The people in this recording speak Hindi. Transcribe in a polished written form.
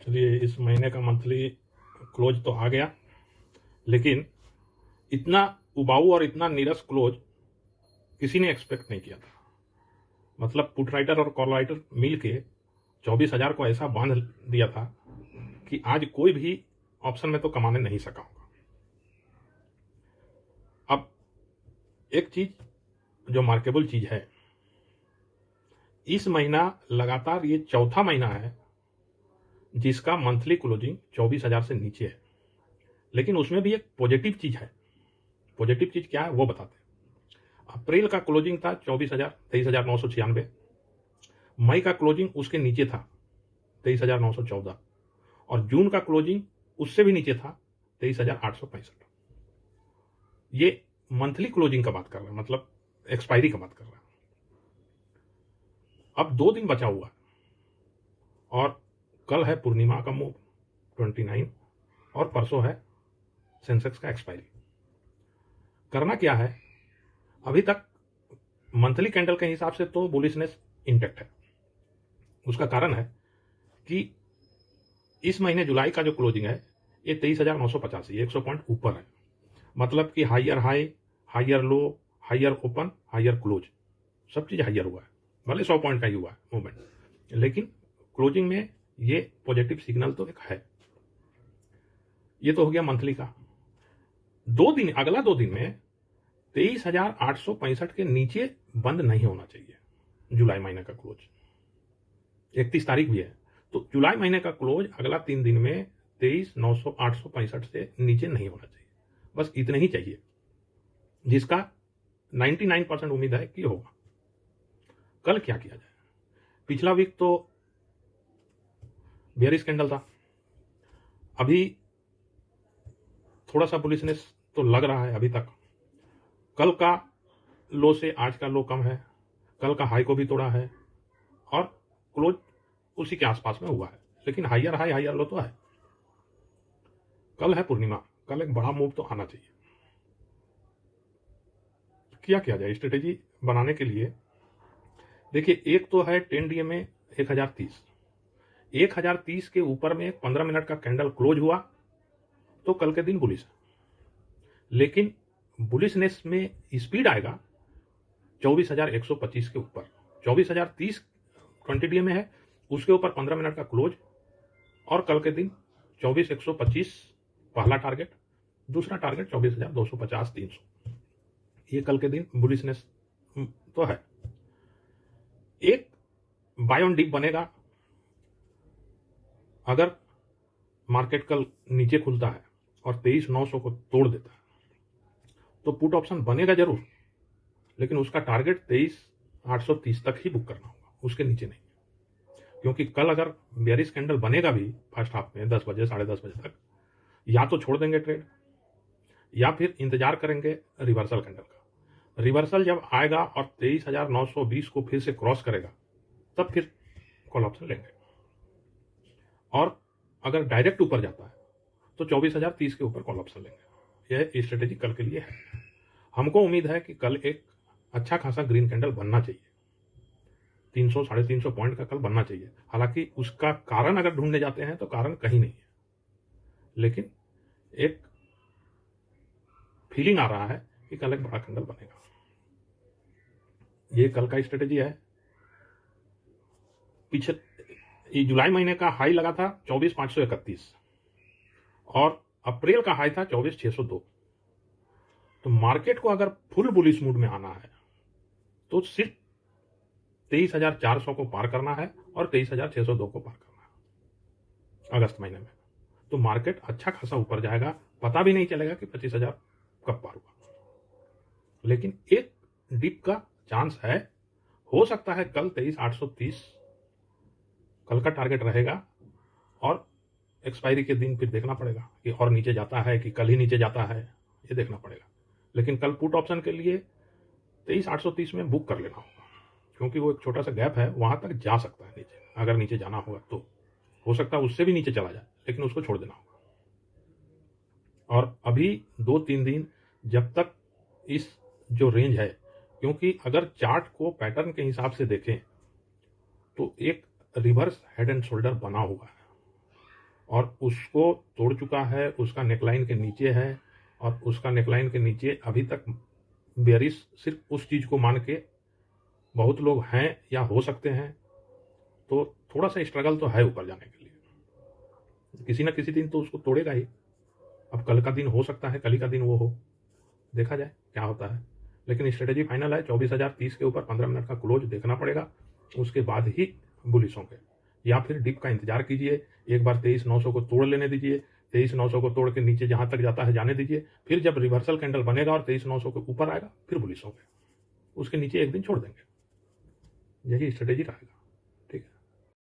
चलिए, इस महीने का मंथली क्लोज तो आ गया, लेकिन इतना उबाऊ और इतना नीरस क्लोज किसी ने एक्सपेक्ट नहीं किया था। मतलब पुट राइटर और कॉल राइटर मिल के 24,000 को ऐसा बांध दिया था कि आज कोई भी ऑप्शन में तो कमाने नहीं सका होगा। अब एक चीज जो मार्केबल चीज है, इस महीना लगातार ये चौथा महीना है जिसका मंथली क्लोजिंग 24,000 से नीचे है। लेकिन उसमें भी एक पॉजिटिव चीज है। पॉजिटिव चीज क्या है वो बताते हैं। अप्रैल का क्लोजिंग था 24,000, 23,996। मई का क्लोजिंग उसके नीचे था 23,914 और जून का क्लोजिंग उससे भी नीचे था 23,865। ये मंथली क्लोजिंग का बात कर रहे हैं, मतलब एक्सपायरी का बात कर रहे हैं। अब 2 दिन बचा हुआ है और कल है पूर्णिमा का मूव 29 और परसों है सेंसेक्स का एक्सपायरी। करना क्या है, अभी तक मंथली कैंडल के हिसाब से तो बुलिशनेस इंटैक्ट है। उसका कारण है कि इस महीने जुलाई का जो क्लोजिंग है ये 23,985, 100 पॉइंट ऊपर है। मतलब कि हाइयर हाई, हाइयर लो, हाइयर ओपन, हाइयर क्लोज, सब चीज हाइयर हुआ है। भले 100 पॉइंट का ही हुआ है मूवमेंट, लेकिन क्लोजिंग में ये पॉजिटिव सिग्नल तो एक है। ये तो हो गया मंथली का। 2 दिन, अगला 2 दिन में 23,865 के नीचे बंद नहीं होना चाहिए। जुलाई महीने का क्लोज 31 तारीख भी है, तो जुलाई महीने का क्लोज अगला 3 दिन में 23,865 से नीचे नहीं होना चाहिए। बस इतने ही चाहिए, जिसका 99% उम्मीद है कि होगा। कल क्या किया जाए? पिछला वीक तो बेयरिश कैंडल था, अभी थोड़ा सा बुलिशनेस तो लग रहा है अभी तक। कल का लो से आज का लो कम है, कल का हाई को भी तोड़ा है और क्लोज उसी के आसपास में हुआ है, लेकिन हाइयर हाई हाइयर लो तो है। कल है पूर्णिमा, कल एक बड़ा मूव तो आना चाहिए। क्या किया जाए स्ट्रेटेजी बनाने के लिए? देखिए, एक तो है 10 डीए में 1030। 1030 के ऊपर में 15 मिनट का कैंडल क्लोज हुआ तो कल के दिन बुलिश है, लेकिन बुलिशनेस में स्पीड आएगा 24,125 के ऊपर। 24,030 20 डीए में है, उसके ऊपर 15 मिनट का क्लोज और कल के दिन 24,125 पहला टारगेट, दूसरा टारगेट 24,250, 300। ये कल के दिन बुलिशनेस तो है। एक बाय ऑन डिप बनेगा। अगर मार्केट कल नीचे खुलता है और 23,900 को तोड़ देता है तो पुट ऑप्शन बनेगा जरूर, लेकिन उसका टारगेट 23,830 तक ही बुक करना होगा, उसके नीचे नहीं। क्योंकि कल अगर बेयरिश कैंडल बनेगा भी फर्स्ट हाफ में 10 बजे 10:30 बजे तक, या तो छोड़ देंगे ट्रेड या फिर इंतजार करेंगे रिवर्सल कैंडल का। रिवर्सल जब आएगा और 23,920 को फिर से क्रॉस करेगा तब फिर कॉल ऑप्शन लेंगे। और अगर डायरेक्ट ऊपर जाता है तो 24,030 के ऊपर कॉल ऑप्शन लेंगे। यह स्ट्रेटेजी कल के लिए है। हमको उम्मीद है कि कल एक अच्छा खासा ग्रीन कैंडल बनना चाहिए, 300 350 पॉइंट का कल बनना चाहिए। हालांकि उसका कारण अगर ढूंढने जाते हैं तो कारण कहीं नहीं है, लेकिन एक फीलिंग आ रहा है कि कल एक बड़ा कैंडल बनेगा। ये कल का स्ट्रेटेजी है। पीछे जुलाई महीने का हाई लगा था 24,531 और अप्रैल का हाई था 24,602। तो मार्केट को अगर फुल बुलिश मूड में आना है तो सिर्फ 23,400 को पार करना है और 23,602 को पार करना है अगस्त महीने में। तो मार्केट अच्छा खासा ऊपर जाएगा, पता भी नहीं चलेगा कि 25,000 कब पार हुआ। लेकिन एक डिप का चांस है, हो सकता है कल 23,830 कल का टारगेट रहेगा और एक्सपायरी के दिन फिर देखना पड़ेगा कि और नीचे जाता है कि कल ही नीचे जाता है, ये देखना पड़ेगा। लेकिन कल पुट ऑप्शन के लिए 23,830 में बुक कर लेना होगा, क्योंकि वो एक छोटा सा गैप है, वहां तक जा सकता है नीचे। अगर नीचे जाना होगा तो हो सकता है उससे भी नीचे चला जाए, लेकिन उसको छोड़ देना होगा। और अभी 2-3 दिन जब तक इस जो रेंज है, क्योंकि अगर चार्ट को पैटर्न के हिसाब से देखें तो एक रिवर्स हेड एंड शोल्डर बना हुआ है। और उसको तोड़ चुका है, उसका नेकलाइन के नीचे है, और उसका नेकलाइन के नीचे अभी तक बेयरिश सिर्फ उस चीज़ को मान के बहुत लोग हैं या हो सकते हैं, तो थोड़ा सा स्ट्रगल तो है ऊपर जाने के लिए। किसी ना किसी दिन तो उसको तोड़ेगा ही। अब कल का दिन हो सकता है, कल ही का दिन वो हो, देखा जाए क्या होता है। लेकिन स्ट्रेटेजी फाइनल है 24,030 के ऊपर 15 मिनट का क्लोज देखना पड़ेगा, उसके बाद ही बुलिश होंगे। या फिर डिप का इंतजार कीजिए, एक बार 23,900 को तोड़ लेने दीजिए, 23,900 को तोड़ के नीचे जहां तक जाता है जाने दीजिए, फिर जब रिवर्सल कैंडल बनेगा और 23,900 के ऊपर आएगा फिर बुलिश होंगे, उसके नीचे एक दिन छोड़ देंगे। यही स्ट्रेटेजी रहेगा।